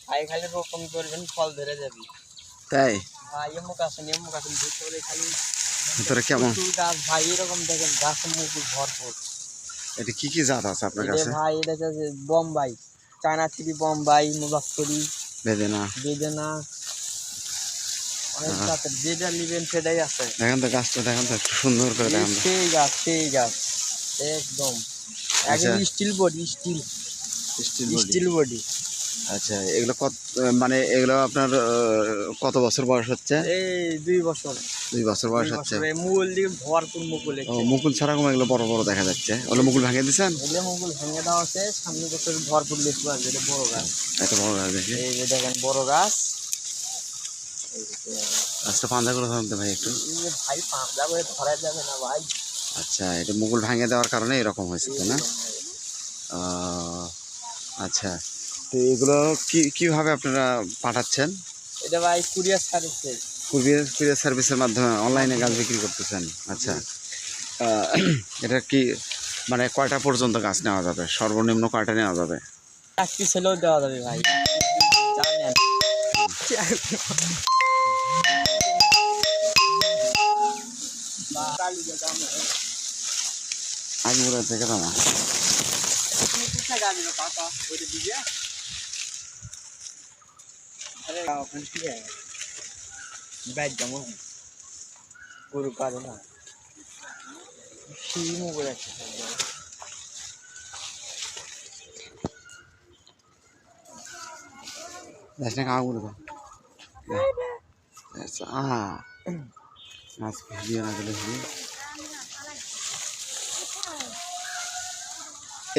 ভাই খালি রোপণ করবেন ফল ধরে যাবে। তাই ভাই এমুক আছেন ভিতরে খালি ভিতরে কেমন গাছ ভাই এরকম দেখেন গাছের মুকুল ভরপুর। এটা কি কি জাত আছে আপনার এটা কাছে? ভাই এটা হচ্ছে বোম্বাই, চায়না থ্রি বোম্বাই, মুজাফফরি, বেদেনা, বেদেনা, অনেক জাতের যেটা নিবেন সেটাই আছে। দেখেন তো গাছটা, দেখেন তো একটু সুন্দর করে দেখেন তো। সেই গাছ একদম আচ্ছা, একদম স্টিল বডি, স্টিল বডি। আচ্ছা, এগুলো কত, মানে এগুলো আপনার কত বছর বয়স হচ্ছে? এই 2 বছর। 2 বছর বয়স হচ্ছে। মুকুল দিয়ে ভরপুর মুকুল। ও, মুকুল ছাড়া কোনো এগুলো বড় বড় দেখা যাচ্ছে। ওগুলো মুকুল ভেঙে দিচ্ছেন? এগুলো মুকুল ভেঙে দেওয়া আছে, সামনে বছর ভরপুর লেচু আসবে। এটা বড় গাছ, এত বড় গাছ দেখি। এই যে দেখেন বড় গাছ। গাছটা পাঞ্জা করে ধরতে ভাই একটু। ভাই পাঁচটা করে ধরা যাবে না ভাই। আচ্ছা, এটা মুকুল ভেঙে দেওয়ার কারণে এরকম হয়েছে তো না? আচ্ছা, তো এগুলো কিভাবে আপনারা পাঠাচ্ছেন? এটা ভাই কুরিয়ার সার্ভিসে। কুরিয়ার সার্ভিসের মাধ্যমে অনলাইনে গাছ বিক্রি করতেছেন? আচ্ছা, এটা কি মানে কয়টা পর্যন্ত গাছ নেওয়া যাবে? সর্বনিম্ন কয়টা নেওয়া যাবে? 1 পিস হলেও দেওয়া যাবে ভাই, জানেন। আগে বলে থেকে দামা গরু পারে না শিমও করে আছে। That's not how we do. That's Mas video na gele video.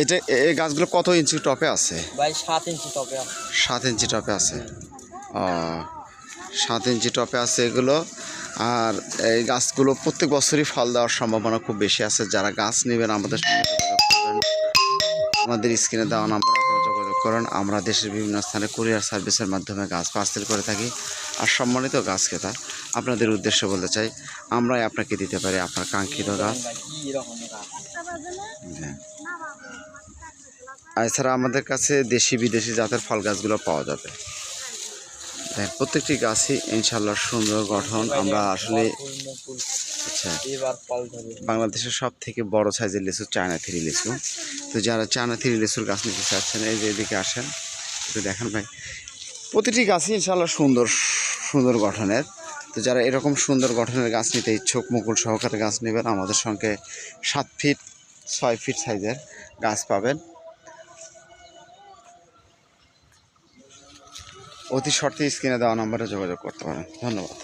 এটা এই গাছগুলো কত ইঞ্চি টপে আছে? ভাই 7 ইঞ্চি টপে আছে। 7 ইঞ্চি টপে আছে। 7 ইঞ্চি টপে আছে এগুলো। আর এই গাছগুলো প্রত্যেক বছরই ফল দেওয়ার সম্ভাবনা খুব বেশি আছে। যারা গাছ নেবেন আমাদের সঙ্গে যোগাযোগ করবেন। আমাদের স্ক্রিনে দেওয়া নাম্বারে আপনারা যোগাযোগ করুন। আমরা দেশের বিভিন্ন স্থানে কুরিয়ার সার্ভিসের মাধ্যমে গাছ পার্সেল করে থাকি। আর সম্মানিত গাছ ক্রেতা, আপনাদের উদ্দেশ্যে বলতে চাই, আমরাই আপনাকে দিতে পারি আপনার কাঙ্ক্ষিত গাছ। এছাড়া আমাদের কাছে দেশি বিদেশি জাতের ফল গাছগুলো পাওয়া যাবে। প্রত্যেকটি গাছই ইনশাল্লাহ সুন্দর গঠন। আমরা আসলে আচ্ছা, বাংলাদেশের সব থেকে বড় সাইজের লিচু চায়না থ্রি লিচু। তো যারা চায়না থ্রি লিচুর গাছ নিতে চাচ্ছেন, এই যে এদিকে আসেন, একটু দেখেন ভাই, প্রতিটি গাছই ইনশাল্লাহ সুন্দর গঠনের। তো যারা এরকম সুন্দর গঠনের গাছ নিতে ইচ্ছুক, মুকুল সহকারে গাছ নেবেন, আমাদের সঙ্গে 7 ফিট 6 ফিট সাইজের গাছ পাবেন। অতি শর্তে স্ক্রিনে দেওয়া নাম্বারে যোগাযোগ করতে পারেন। ধন্যবাদ।